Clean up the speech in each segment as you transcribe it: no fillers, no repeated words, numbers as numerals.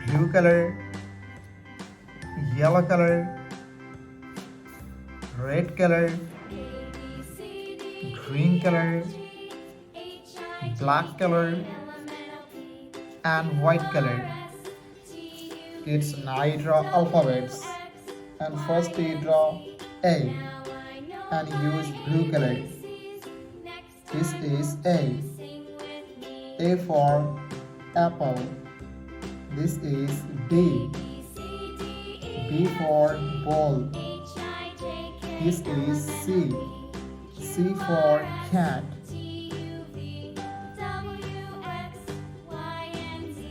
blue color, yellow color, red color, green color, black color, and white color. It's I draw alphabets, and first we draw A and use blue color. This is A. A for apple. This is B. B for ball. This is C. C for cat.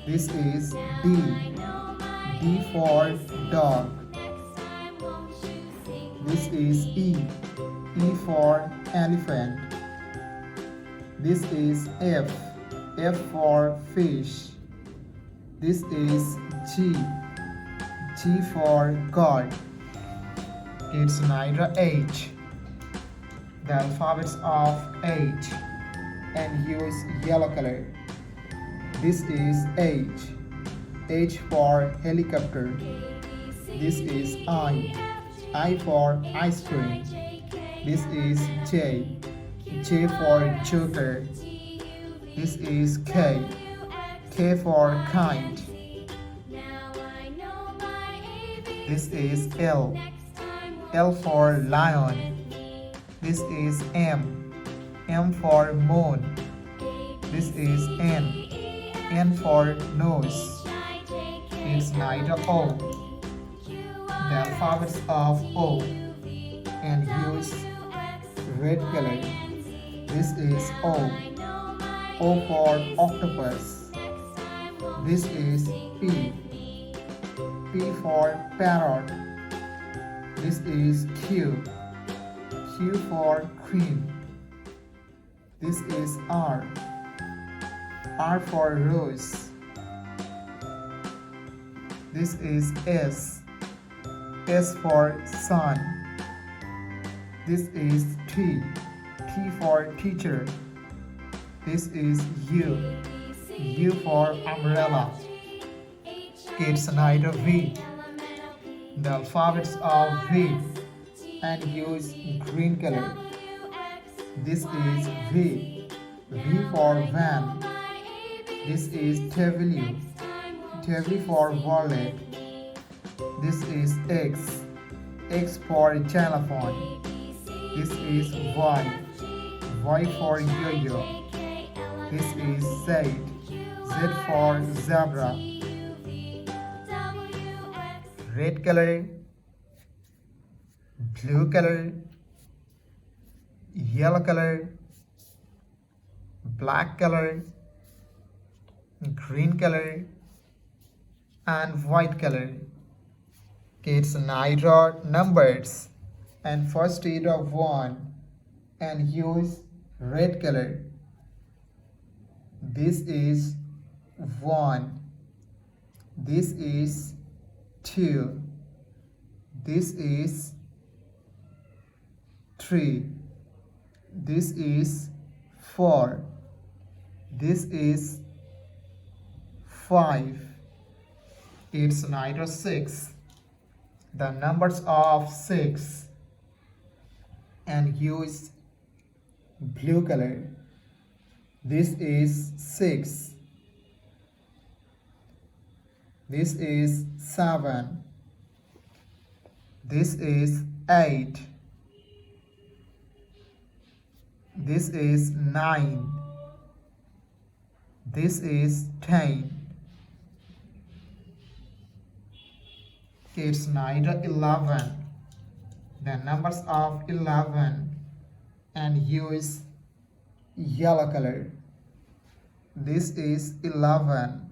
This is D. D for dog. This is E. E for elephant. This is F. F for fish. This is G. G for God. It's neither H. The alphabets of H and use yellow color. This is H. H for helicopter. This is I. I for ice cream. This is J. J for joker. This is K. K for kite. This is L. L for lion. This is M. M for moon. This is N. N for nose. It's neither O. The alphabets of O and use red color. This is O. O for octopus. This is P. P for parrot. This is Q. Q for queen. This is R. R for rose. This is S. S for sun. This is T. T for teacher. This is U. U for umbrella. It's neither V. The alphabets of V and use green color. This is V. V for van. This is W. W for wallet. This is X. X for xylophone. This is Y. Y for yo-yo. This is Z. Z for zebra. Red color, blue color, yellow color, black color, green color, and white color. It's I draw numbers and first we draw 1 and use red color. This is 1. This is 2. This is 3. This is 4. This is 5. It's neither 6. The numbers of 6 and use blue color. This is 6. This is 7. This is 8. This is 9. This is 10. It's neither 11. The numbers of 11 and use yellow color. This is 11.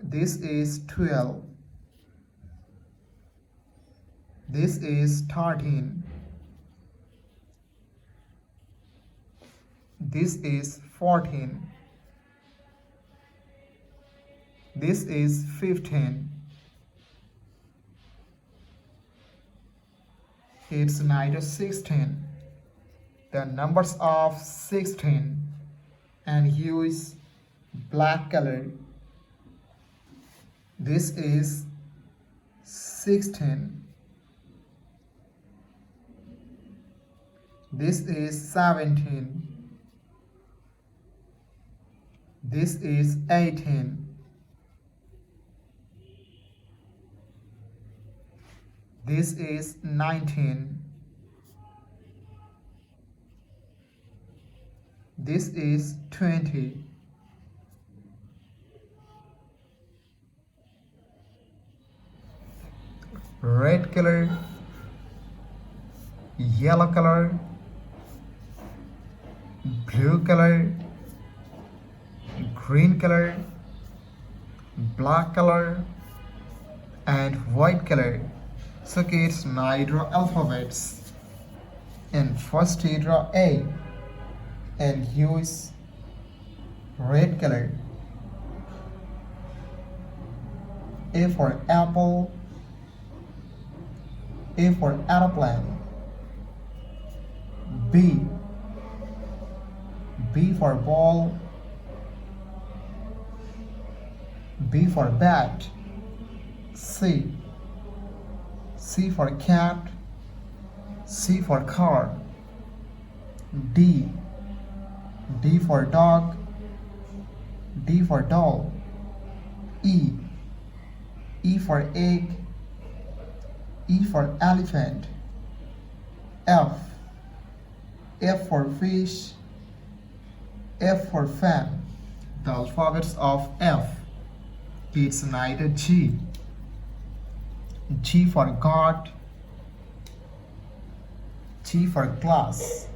This is 12. This is 13. This is 14. This is 15. It's neither 16. The numbers of 16 and use black color. This is 16. This is 17. This is 18. This is 19. This is 20. Red color, yellow color, blue color, green color, black color, and white color. So kids, now draw alphabets. And first you draw A and use red color. A for apple, A for aeroplane. B for ball, B for bat. C for cat, C for car. D for dog, D for doll. E for egg, E for elephant. F for fish, F for fan. The alphabets of F. It's neither G. G for God, G for glass,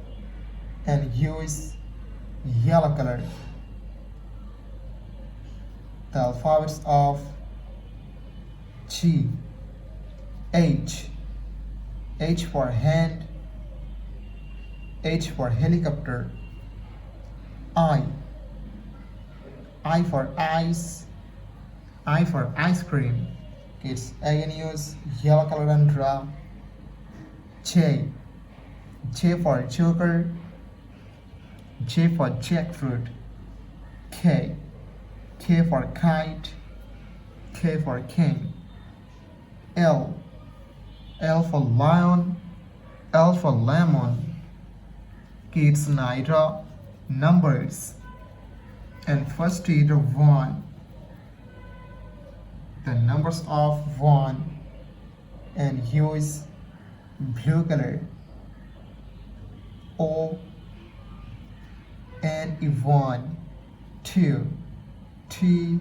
and use yellow color. The alphabets of G. H for hand, H for helicopter. I for ice, I for ice cream. Kids, again use yellow color and draw. J for joker, J for jackfruit. K for kite, K for king. L for lion, L for lemon. Kids, now draw numbers. And first you draw 1. The numbers of 1 and use blue color. O and 1, 2, T,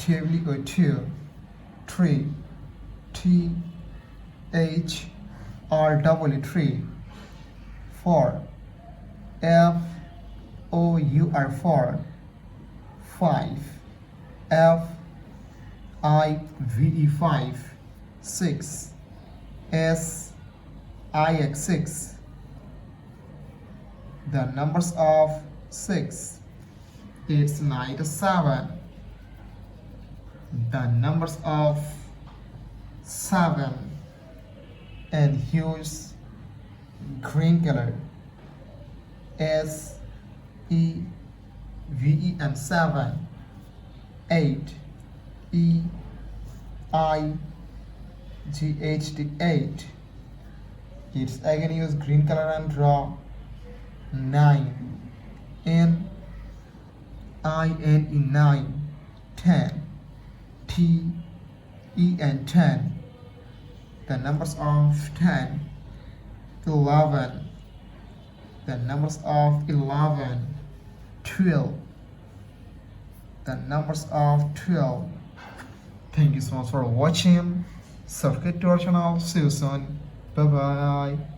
W, 2, 3, T, H, R, W, 3, 4, F, O, U, R, 4, 5, F, I, V, E, 5, 6, S, I, X, 6. The numbers of 6. It's 9 to 7. The numbers of 7 and use green color. S, E, V, E, and 7. 8, E, I, G, H, D, 8. It's again use green color and draw. 9, N, I, N, E, 9. 10, T, E, and 10. The numbers of 10. 11. The numbers of 11. 12. The numbers of 12. Thank you so much for watching. Subscribe to our channel. See you soon. Bye bye.